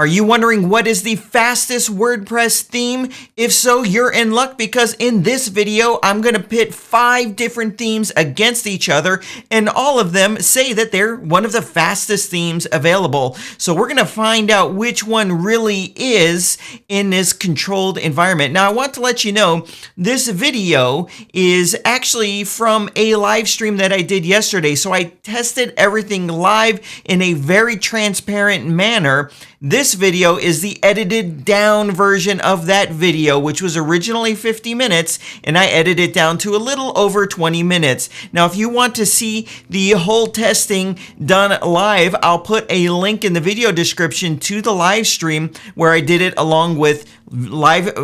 Are you wondering what is the fastest WordPress theme? If so, you're in luck because in this video, I'm going to pit 5 different themes against each other, and all of them say that they're one of the fastest themes available. So we're going to find out which one really is in this controlled environment. Now, I want to let you know this video is actually from a live stream that I did yesterday. So I tested everything live in a very transparent manner. This video is the edited down version of that video, which was originally 50 minutes, and I edited it down to a little over 20 minutes. Now, if you want to see the whole testing done live, I'll put a link in the video description to the live stream where I did it along with live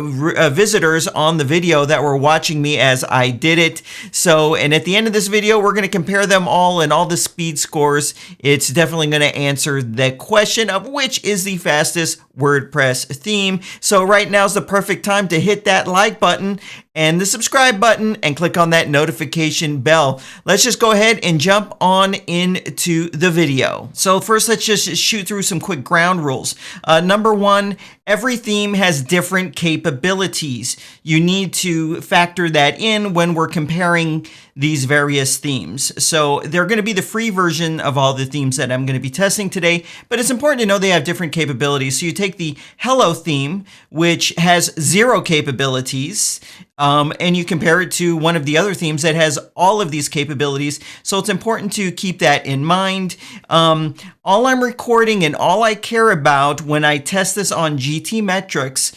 visitors on the video that were watching me as I did it. So, and at the end of this video, we're going to compare them all and all the speed scores. It's definitely going to answer the question of which is the fastest WordPress theme. So right now is the perfect time to hit that like button and the subscribe button and click on that notification bell. Let's just go ahead and jump on into the video. So first, let's just shoot through some quick ground rules. Number 1, every theme has different capabilities. You need to factor that in when we're comparing these various themes. So they're going to be the free version of all the themes that I'm going to be testing today, but it's important to know they have different capabilities. So you take the Hello theme, which has 0 capabilities, and you compare it to one of the other themes that has all of these capabilities. So it's important to keep that in mind. All I'm recording and all I care about when I test this on GTmetrix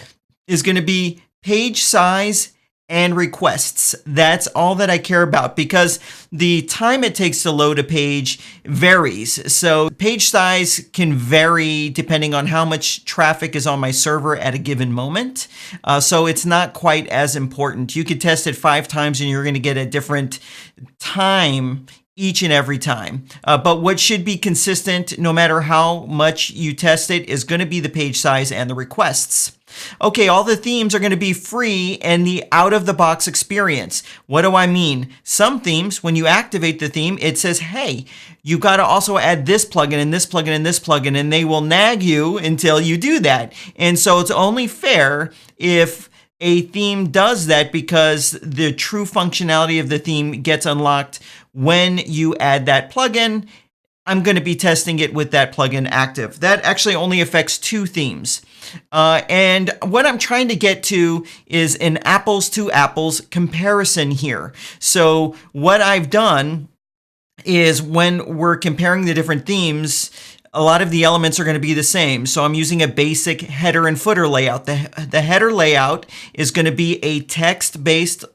is going to be page size and requests. That's all that I care about because the time it takes to load a page varies. So page size can vary depending on how much traffic is on my server at a given moment. So it's not quite as important. You could test it 5 times and you're going to get a different time each and every time. But what should be consistent no matter how much you test it is going to be the page size and the requests. Okay, all the themes are going to be free and the out-of-the-box experience. What do I mean? Some themes, when you activate the theme, it says, hey, you got to also add this plugin and this plugin and this plugin, and they will nag you until you do that. And so it's only fair if a theme does that because the true functionality of the theme gets unlocked when you add that plugin. I'm going to be testing it with that plugin active. That actually only affects 2 themes. And what I'm trying to get to is an apples to apples comparison here. So what I've done is when we're comparing the different themes, a lot of the elements are going to be the same. So I'm using a basic header and footer layout. The header layout is going to be a text-based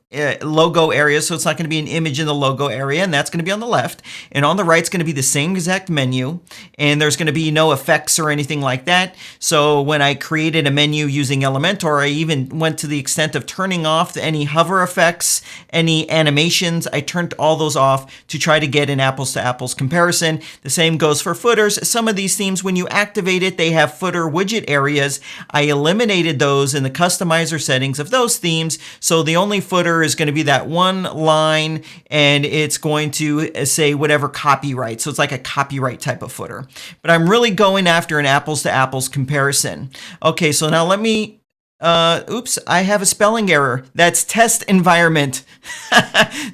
logo area, so it's not going to be an image in the logo area, and that's going to be on the left. And on the right, it's going to be the same exact menu, and there's going to be no effects or anything like that. So when I created a menu using Elementor, I even went to the extent of turning off any hover effects, any animations. I turned all those off to try to get an apples-to-apples comparison. The same goes for footers. Some of these themes, when you activate it, they have footer widget areas. I eliminated those in the customizer settings of those themes, so the only footer is going to be that one line, and it's going to say whatever copyright. So it's like a copyright type of footer. But I'm really going after an apples to apples comparison. Okay, so now let me, oops, I have a spelling error. That's test environment,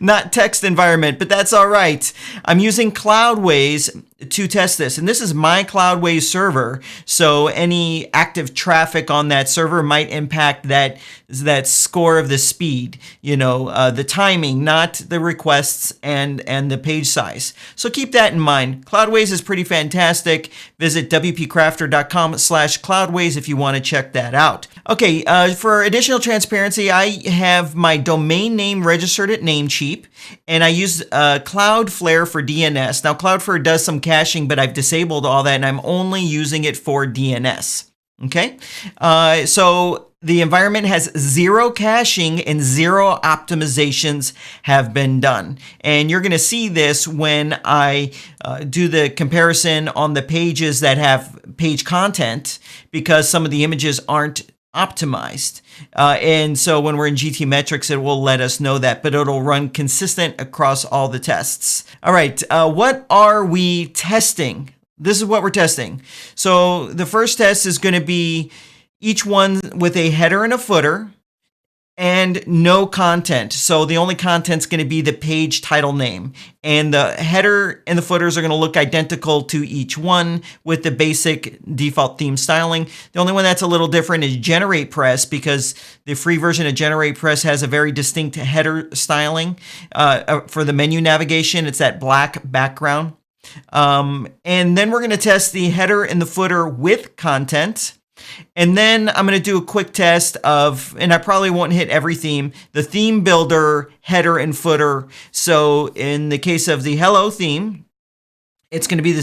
not text environment, but that's all right. I'm using Cloudways to test this, and this is my Cloudways server, so any active traffic on that server might impact that score of the speed, the timing, not the requests and the page size. So keep that in mind. Cloudways is pretty fantastic. Visit WPCrafter.com/Cloudways if you want to check that out. Okay, for additional transparency, I have my domain name registered at Namecheap, and I use Cloudflare for DNS. Now, Cloudflare does some caching, but I've disabled all that, and I'm only using it for DNS. Okay, so the environment has 0 caching and 0 optimizations have been done. And you're going to see this when I do the comparison on the pages that have page content, because some of the images aren't optimized. And so when we're in GTmetrix, it will let us know that, but it'll run consistent across all the tests. All right, what are we testing? this is what we're testing. So the first test is going to be each one with a header and a footer and no content. So the only content's going to be the page title name, and the header and the footers are going to look identical to each one with the basic default theme styling. The only one that's a little different is GeneratePress, because the free version of GeneratePress has a very distinct header styling for the menu navigation. It's that black background. And then we're going to test the header and the footer with content. And then I'm going to do a quick test of, and I probably won't hit every theme, the theme builder, header, and footer. So in the case of the hello theme, it's going to be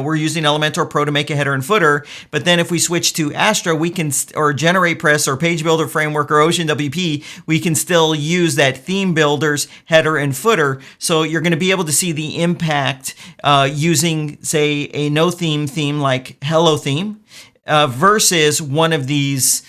we're using Elementor Pro to make a header and footer. But then if we switch to Astra, we can, or GeneratePress or Page Builder Framework or OceanWP, we can still use that theme builder's header and footer. So you're going to be able to see the impact using, say, a no theme like hello theme. Versus one of these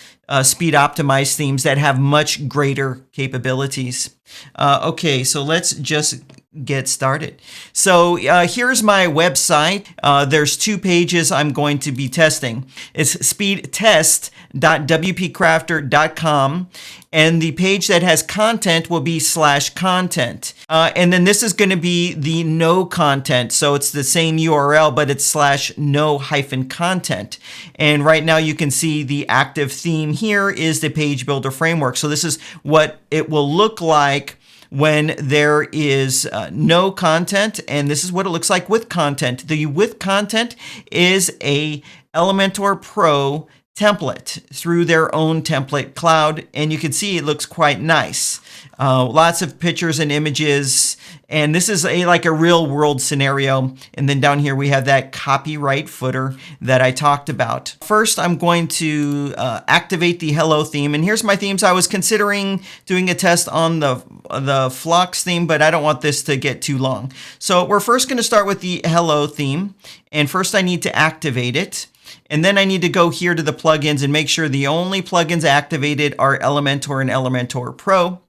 speed optimized themes that have much greater capabilities. Okay, so let's just get started. So here's my website. There's 2 pages I'm going to be testing. It's speedtest.WPCrafter.com, and the page that has content will be /content. And then this is going to be the no content. So it's the same URL, but it's /no-content. And right now you can see the active theme here is the Page Builder Framework. So this is what it will look like when there is no content, and this is what it looks like with content. The with content is a Elementor Pro template through their own template cloud, and you can see it looks quite nice. Lots of pictures and images, and this is like a real world scenario. And then down here we have that copyright footer that I talked about. First, I'm going to activate the hello theme, and here's my themes. I was considering doing a test on the Flux theme, but I don't want this to get too long. So we're first going to start with the hello theme, and first I need to activate it. And then I need to go here to the plugins and make sure the only plugins activated are Elementor and Elementor Pro.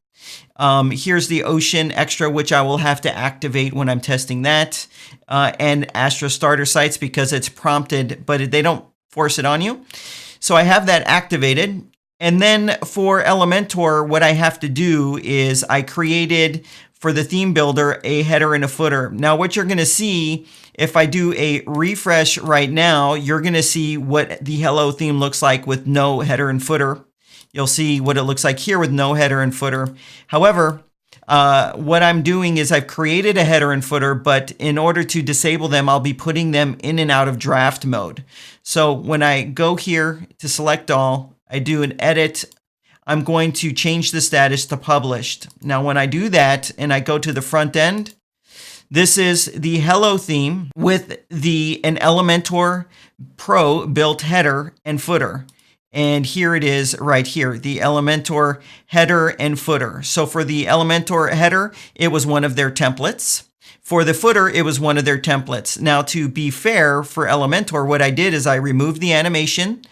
Here's the Ocean Extra, which I will have to activate when I'm testing that, and Astra starter sites because it's prompted, but they don't force it on you. So I have that activated. And then for Elementor, what I have to do is I created for the theme builder a header and a footer. Now what you're going to see, if I do a refresh right now, you're going to see what the hello theme looks like with no header and footer. You'll see what it looks like here with no header and footer. However, what I'm doing is I've created a header and footer, but in order to disable them, I'll be putting them in and out of draft mode. So when I go here to select all, I do an edit. I'm going to change the status to published. Now, when I do that and I go to the front end, this is the hello theme with an Elementor Pro built header and footer. And here it is right here, the Elementor header and footer. So for the Elementor header, it was one of their templates. For the footer, it was one of their templates. Now, to be fair for Elementor, what I did is I removed the animation.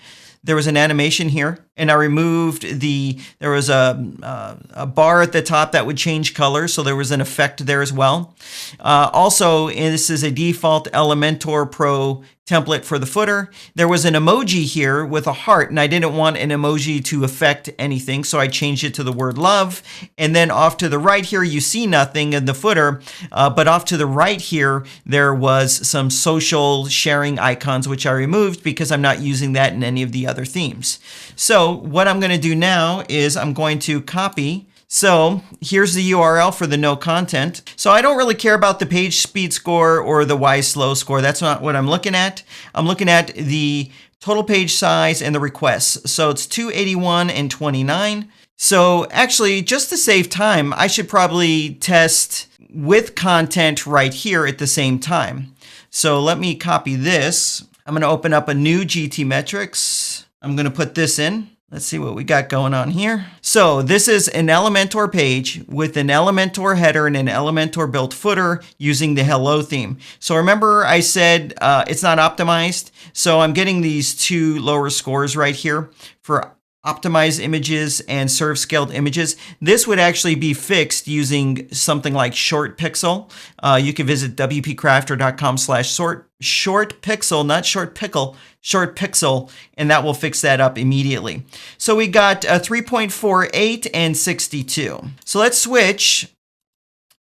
There was an animation here, and I removed there was a bar at the top that would change colors, so there was an effect there as well. Also, this is a default Elementor Pro template for the footer. There was an emoji here with a heart, and I didn't want an emoji to affect anything, so I changed it to the word love. And then off to the right here, you see nothing in the footer, but off to the right here, there was some social sharing icons, which I removed because I'm not using that in any of the other themes. So what I'm going to do now is I'm going to copy. So here's the URL for the no content. So I don't really care about the page speed score or the Y slow score. That's not what I'm looking at. I'm looking at the total page size and the requests. So it's 281 and 29. So actually, just to save time, I should probably test with content right here at the same time. So let me copy this. I'm going to open up a new GT metrics. I'm going to put this in. Let's see what we got going on here. So this is an Elementor page with an Elementor header and an Elementor built footer using the hello theme. So remember I said it's not optimized. So I'm getting these 2 lower scores right here. For optimize images and serve scaled images. This would actually be fixed using something like Short Pixel. You can visit WPCrafter.com/short pixel, not short pickle, short pixel, and that will fix that up immediately. So we got 3.48 and 62. So let's switch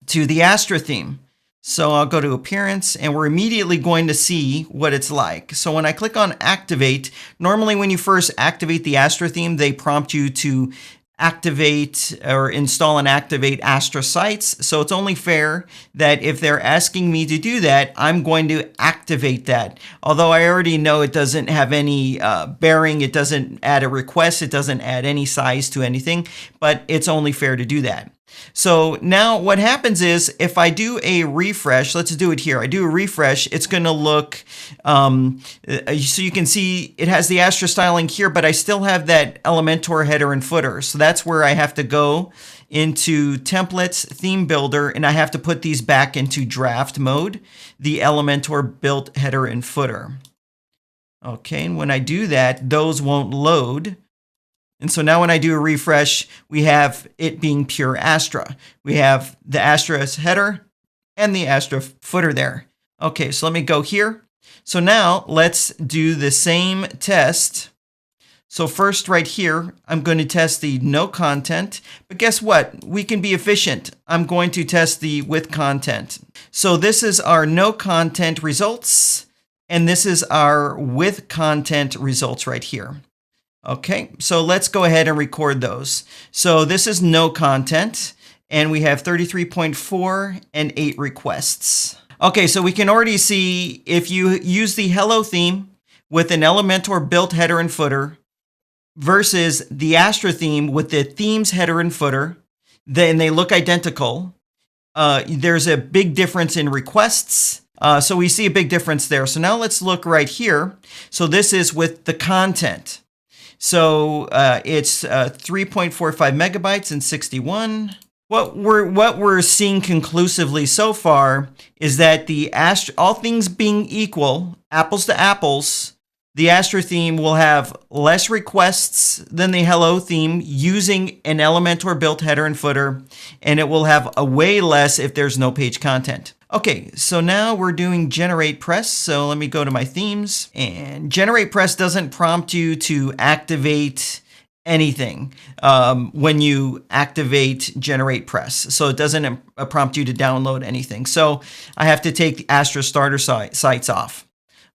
to the Astra theme. So I'll go to Appearance, and we're immediately going to see what it's like. So when I click on Activate, normally when you first activate the Astra theme, they prompt you to activate or install and activate Astra sites. So it's only fair that if they're asking me to do that, I'm going to activate that. Although I already know it doesn't have any bearing, it doesn't add a request, it doesn't add any size to anything, but it's only fair to do that. So now what happens is if I do a refresh, let's do it here. I do a refresh, it's going to look, so you can see it has the Astra styling here, but I still have that Elementor header and footer. So that's where I have to go into Templates, Theme Builder, and I have to put these back into draft mode, the Elementor built header and footer. Okay, and when I do that, those won't load. And so now when I do a refresh, we have it being pure Astra. We have the Astra's header and the Astra footer there. Okay, so let me go here. So now let's do the same test. So first right here, I'm going to test the no content, but guess what? We can be efficient. I'm going to test the with content. So this is our no content results, and this is our with content results right here. Okay, so let's go ahead and record those. So this is no content, and we have 33.4 and 8 requests. Okay, so we can already see if you use the Hello theme with an Elementor built header and footer versus the Astra theme with the themes header and footer, then they look identical. There's a big difference in requests. So we see a big difference there. So now let's look right here. So this is with the content. So it's 3.45 megabytes and 61. What we're seeing conclusively so far is that the Astra, all things being equal, apples to apples, the Astra theme will have less requests than the Hello theme using an Elementor built header and footer, and it will have a way less if there's no page content. Okay, so now we're doing GeneratePress. So let me go to my themes, and GeneratePress doesn't prompt you to activate anything when you activate GeneratePress. So it doesn't prompt you to download anything. So I have to take the Astra starter sites off.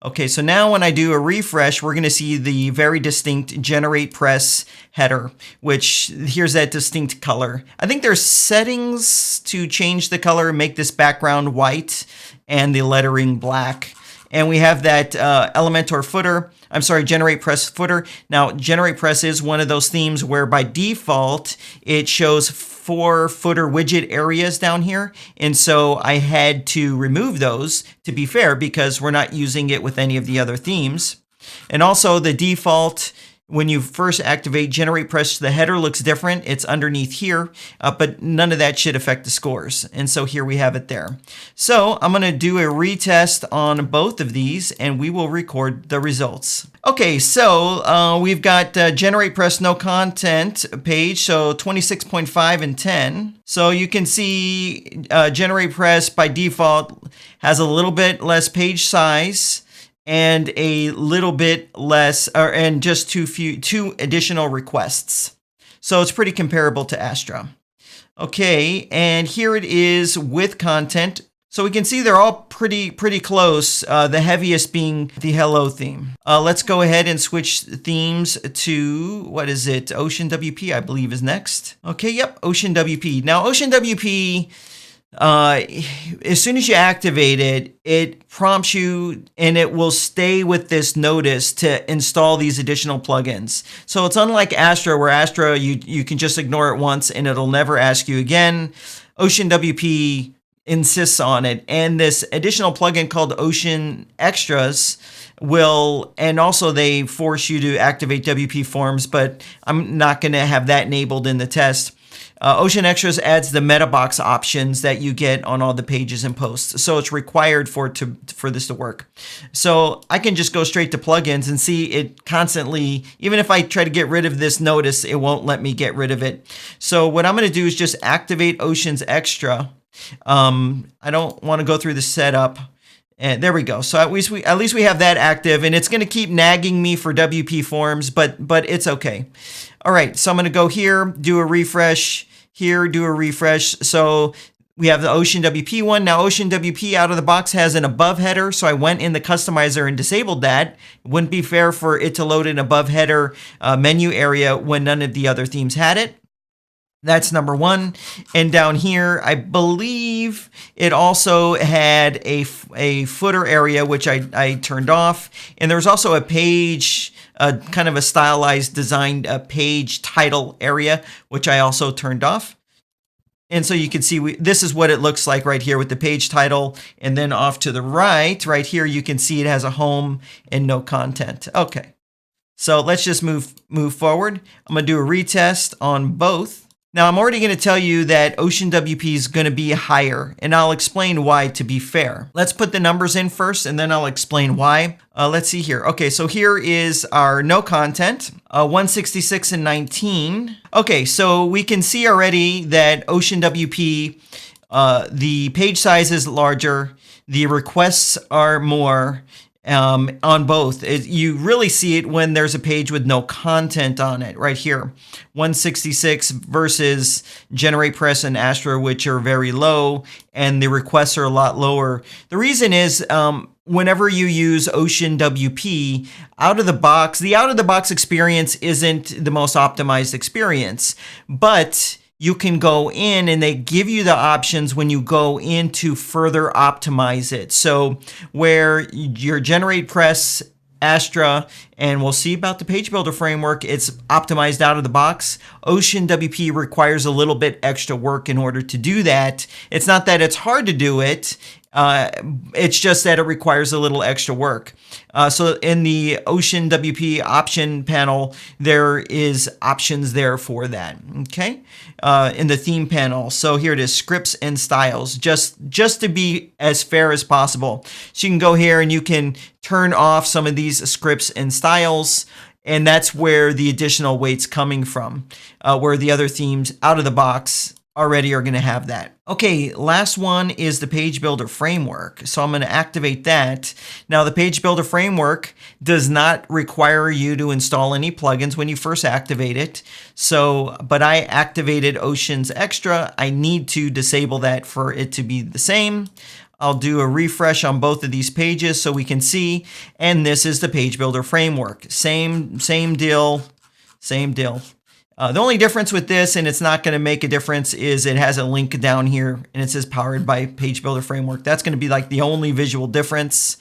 Okay, so now when I do a refresh, we're going to see the very distinct GeneratePress header, which here's that distinct color. I think there's settings to change the color and make this background white and the lettering black. And we have that Elementor footer. I'm sorry, GeneratePress footer. Now, GeneratePress is one of those themes where by default, it shows 4 footer widget areas down here. And so I had to remove those, to be fair, because we're not using it with any of the other themes. And also the default, when you first activate GeneratePress, the header looks different. It's underneath here, but none of that should affect the scores. And so here we have it there. So I'm going to do a retest on both of these, and we will record the results. Okay, so we've got GeneratePress no content page, so 26.5 and 10. So you can see GeneratePress by default has a little bit less page size and a little bit less, and just two additional requests. So it's pretty comparable to Astra. Okay, and here it is with content. So we can see they're all pretty close, the heaviest being the Hello theme. Let's go ahead and switch themes to, what is it? OceanWP, I believe, is next. Okay, yep, OceanWP. Now, OceanWP, as soon as you activate it, it prompts you and it will stay with this notice to install these additional plugins. So it's unlike Astra, where Astra, you can just ignore it once and it'll never ask you again. OceanWP insists on it. And this additional plugin called Ocean Extras will, and also they force you to activate WP Forms, but I'm not going to have that enabled in the test. Ocean Extras adds the meta box options that you get on all the pages and posts. So it's required for this to work. So I can just go straight to plugins and see it constantly, even if I try to get rid of this notice, it won't let me get rid of it. So what I'm going to do is just activate Ocean's Extra. I don't want to go through the setup. And there we go. So at least we have that active, and it's going to keep nagging me for WP forms, but it's okay. All right, so I'm going to go here, do a refresh, here, do a refresh. So we have the OceanWP one. Now OceanWP out of the box has an above header, so I went in the customizer and disabled that. It wouldn't be fair for it to load an above header menu area when none of the other themes had it. That's number one. And down here, I believe it also had a footer area, which I turned off. And there was also a page, kind of a stylized designed page title area, which I also turned off. And so you can see this is what it looks like right here with the page title. And then off to the right here, you can see it has a home and no content. Okay, so let's just move forward. I'm going to do a retest on both. Now, I'm already going to tell you that OceanWP is going to be higher, and I'll explain why to be fair. Let's put the numbers in first, and then I'll explain why. Let's see here. Okay, so here is our no content, 166 and 19. Okay, so we can see already that OceanWP, the page size is larger, the requests are more, on both. You really see it when there's a page with no content on it right here. 166 versus GeneratePress and Astra, which are very low, and the requests are a lot lower. The reason is whenever you use OceanWP, the out-of-the-box experience isn't the most optimized experience, but you can go in and they give you the options when you go in to further optimize it. So where your GeneratePress, Astra, and we'll see about the page builder framework, it's optimized out of the box. OceanWP requires a little bit extra work in order to do that. It's not that it's hard to do it. It's just that it requires a little extra work. So in the OceanWP option panel, there is options there for that, okay? In the theme panel. So here it is, scripts and styles, just to be as fair as possible. So you can go here and you can turn off some of these scripts and styles, and that's where the additional weight's coming from, where the other themes out of the box already are going to have that. Okay, last one is the Page Builder Framework. So I'm going to activate that. Now the Page Builder Framework does not require you to install any plugins when you first activate it. So, but I activated Ocean's Extra. I need to disable that for it to be the same. I'll do a refresh on both of these pages so we can see. And this is the Page Builder Framework. Same deal, same deal. The only difference with this, and it's not going to make a difference, is it has a link down here and it says powered by Page Builder Framework. That's going to be like the only visual difference.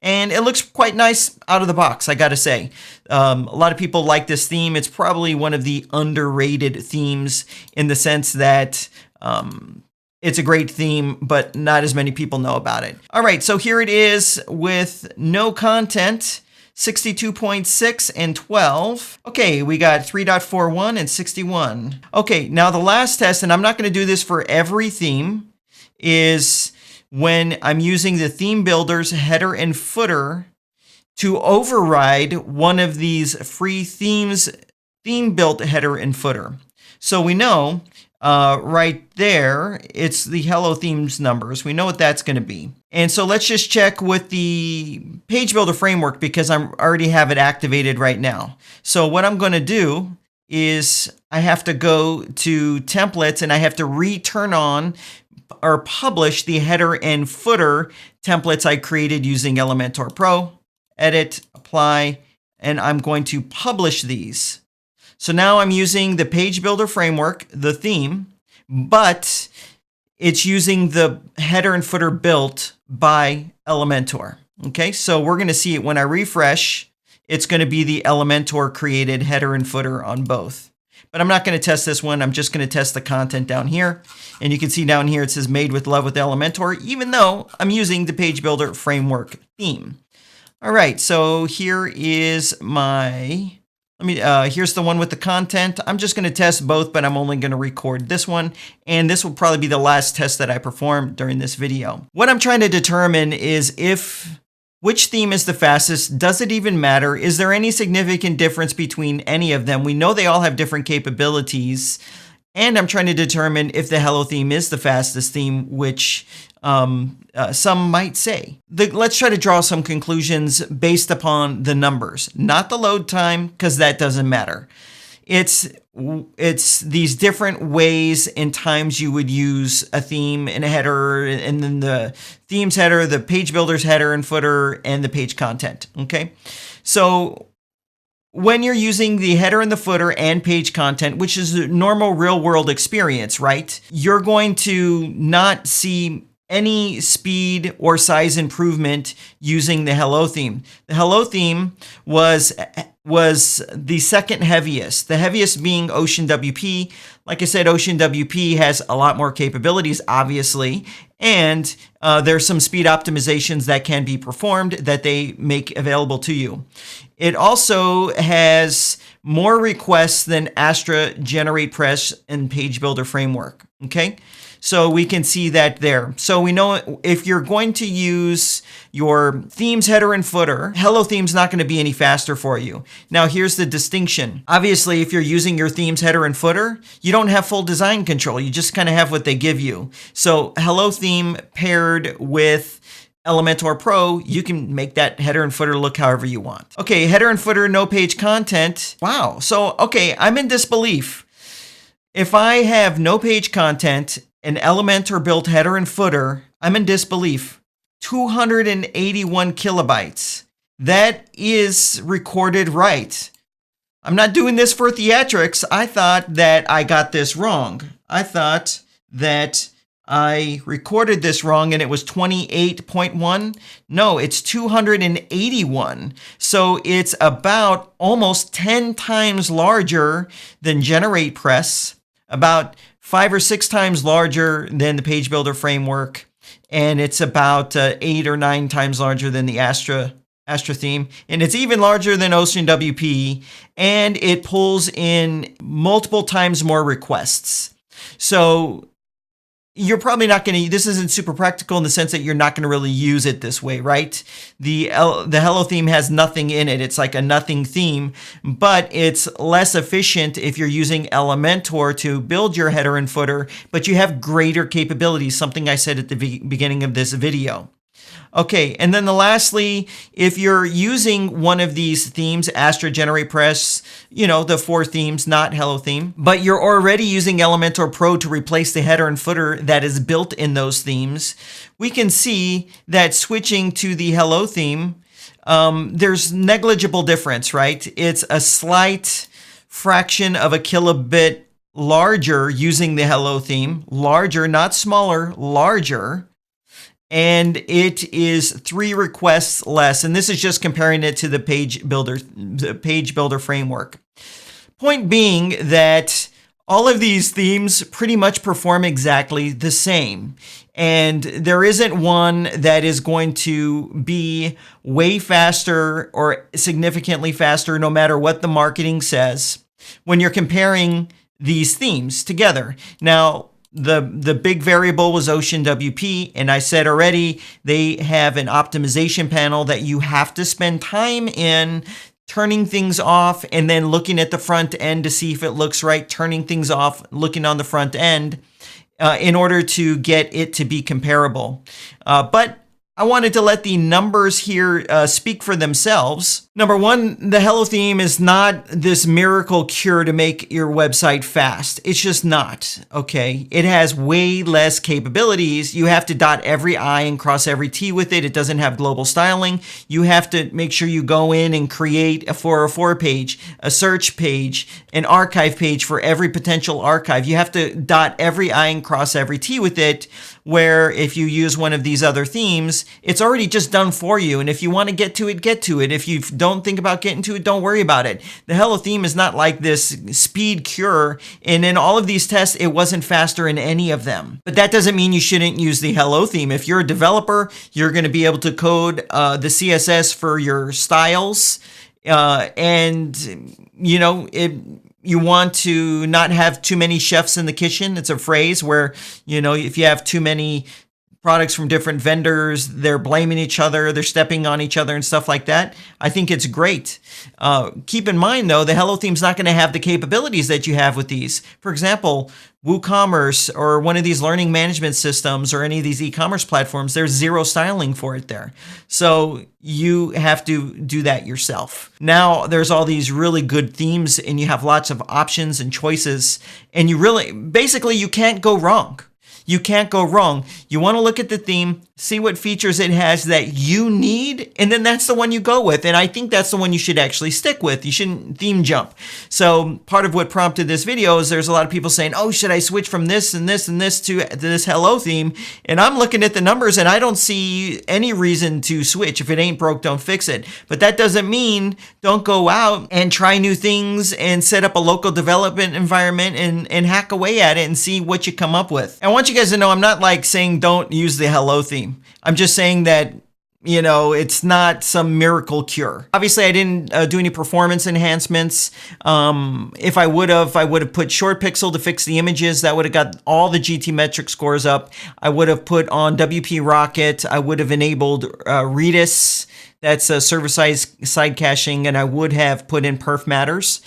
And it looks quite nice out of the box, I got to say. A lot of people like this theme. It's probably one of the underrated themes in the sense that it's a great theme, but not as many people know about it. All right, so here it is with no content. 62.6 and 12. Okay, we got 3.41 and 61. Okay, now the last test, and I'm not going to do this for every theme, is when I'm using the theme builder's header and footer to override one of these free themes, theme built header and footer. So we know right there, it's the Hello Themes numbers. We know what that's going to be. And so let's just check with the Page Builder Framework because I already have it activated right now. So what I'm going to do is I have to go to templates and I have to return on or publish the header and footer templates I created using Elementor Pro. Edit, apply, and I'm going to publish these. So now I'm using the Page Builder Framework, the theme, but it's using the header and footer built by Elementor. Okay, so we're going to see it when I refresh. It's going to be the Elementor created header and footer on both. But I'm not going to test this one. I'm just going to test the content down here. And you can see down here it says made with love with Elementor, even though I'm using the Page Builder Framework theme. All right, so here is my Here's the one with the content. I'm just going to test both, but I'm only going to record this one. And this will probably be the last test that I perform during this video. What I'm trying to determine is which theme is the fastest? Does it even matter? Is there any significant difference between any of them? We know they all have different capabilities. And I'm trying to determine if the Hello theme is the fastest theme, which some might say. Let's try to draw some conclusions based upon the numbers, not the load time, because that doesn't matter. It's these different ways and times you would use a theme and a header, and then the themes header, the page builder's header and footer, and the page content. Okay, so when you're using the header and the footer and page content, which is a normal real world experience, right? You're going to not see any speed or size improvement using the Hello theme. The Hello theme was the second heaviest, the heaviest being OceanWP. Like I said, OceanWP has a lot more capabilities, obviously, and there's some speed optimizations that can be performed that they make available to you. It also has more requests than Astra, GeneratePress, and Page Builder Framework. Okay, so we can see that there. So we know if you're going to use your themes header and footer, Hello theme's not going to be any faster for you. Now here's the distinction. Obviously, if you're using your themes header and footer, you don't have full design control. You just kind of have what they give you. So Hello theme paired with Elementor Pro, you can make that header and footer look however you want. Okay, header and footer, no page content. Wow. So, okay, I'm in disbelief. If I have no page content, an Elementor built header and footer, I'm in disbelief. 281 kilobytes. That is recorded right. I'm not doing this for theatrics. I thought that I got this wrong. I thought that I recorded this wrong and it was 28.1. No, it's 281. So it's about almost 10 times larger than GeneratePress, about 5 or 6 times larger than the Page Builder Framework, and it's about 8 or 9 times larger than the Astra theme, and it's even larger than OceanWP, and it pulls in multiple times more requests. So you're probably not going to, this isn't super practical in the sense that you're not going to really use it this way, right? The Hello theme has nothing in it. It's like a nothing theme, but it's less efficient if you're using Elementor to build your header and footer, but you have greater capabilities, something I said at the beginning of this video. Okay, and then lastly, if you're using one of these themes, Astra, GeneratePress, the 4 themes, not Hello theme, but you're already using Elementor Pro to replace the header and footer that is built in those themes, we can see that switching to the Hello theme, there's negligible difference, right? It's a slight fraction of a kilobit larger using the Hello theme, larger, not smaller, larger. And it is 3 requests less. And this is just comparing it to the Page Builder Framework. Point being that all of these themes pretty much perform exactly the same. And there isn't one that is going to be way faster or significantly faster, no matter what the marketing says, when you're comparing these themes together. Now, the big variable was OceanWP, and I said already they have an optimization panel that you have to spend time in turning things off and then looking at the front end to see if it looks right, turning things off, looking on the front end in order to get it to be comparable. But I wanted to let the numbers here speak for themselves. Number one, the Hello theme is not this miracle cure to make your website fast. It's just not, okay? It has way less capabilities. You have to dot every I and cross every T with it. It doesn't have global styling. You have to make sure you go in and create a 404 page, a search page, an archive page for every potential archive. You have to dot every I and cross every T with it, where if you use one of these other themes, it's already just done for you. And if you want to get to it, get to it. If you don't think about getting to it, don't worry about it. The Hello theme is not like this speed cure. And in all of these tests, it wasn't faster in any of them. But that doesn't mean you shouldn't use the Hello theme. If you're a developer, you're going to be able to code the CSS for your styles. And you know, you want to not have too many chefs in the kitchen. It's a phrase where, you know, if you have too many products from different vendors, they're blaming each other, they're stepping on each other and stuff like that. I think it's great. Keep in mind though, the Hello theme's not going to have the capabilities that you have with these. For example, WooCommerce or one of these learning management systems or any of these e-commerce platforms, there's zero styling for it there. So you have to do that yourself. Now there's all these really good themes and you have lots of options and choices, and you really, basically you can't go wrong. You can't go wrong. You want to look at the theme, see what features it has that you need, and then that's the one you go with. And I think that's the one you should actually stick with. You shouldn't theme jump. So part of what prompted this video is there's a lot of people saying, oh, should I switch from this and this and this to this Hello theme? And I'm looking at the numbers and I don't see any reason to switch. If it ain't broke, don't fix it. But that doesn't mean don't go out and try new things and set up a local development environment and hack away at it and see what you come up with. I want you guys to know I'm not like saying don't use the Hello theme. I'm just saying that, you know, it's not some miracle cure. Obviously, I didn't do any performance enhancements. If I would have put Short Pixel to fix the images. That would have got all the GT metric scores up. I would have put on WP Rocket. I would have enabled Redis. That's server-side caching. And I would have put in Perf Matters.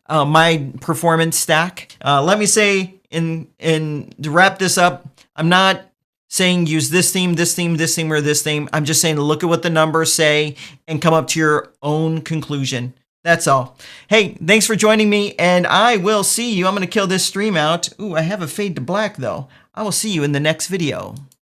My performance stack. Let me say, to wrap this up, I'm not saying use this theme, this theme, this theme, or this theme. I'm just saying look at what the numbers say and come up to your own conclusion. That's all. Hey, thanks for joining me, and I will see you. I'm going to kill this stream out. Ooh, I have a fade to black, though. I will see you in the next video.